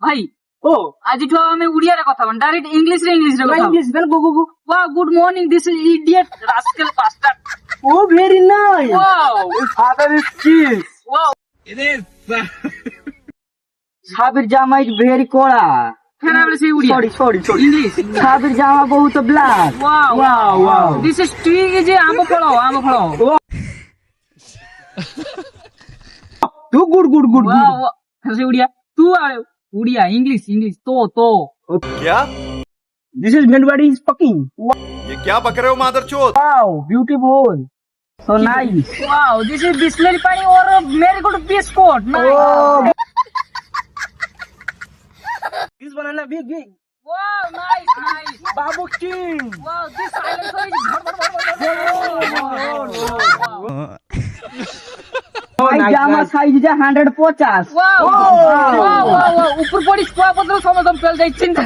ভাই ও আজিଠୁ ଆମେ ଓଡିଆରେ କଥା ହବା ଡାଇରେକ୍ଟ ଇଂଲିଶରେ କଥା ହବା English bell go go go wow good morning this is idiot rascal bastard ও very nice wow father is kiss wow Sabir জামা ইজ ভেরি কড়া ফের আমরা সেই ওড়িয়া সরি ইংলিশ সাবির জামা বহুত black wow wow this is tree যে আম ফল তু গুড wow সেই ওড়িয়া তু আর ওড়িয়া ইংলিশ তো क्या দিস ইজ মেনবডি ইজ ফাকিং ये क्या बक रहे हो मादरचोद wow beautiful so nice wow this is bislary pani or very good biscuit nice this banana big wow nice Babu king wow this silencer is ভাই জামা সাইজ যে 150 wow ऊपर पड़ी कुआ पत्र समझ हम पेल जाई चिंता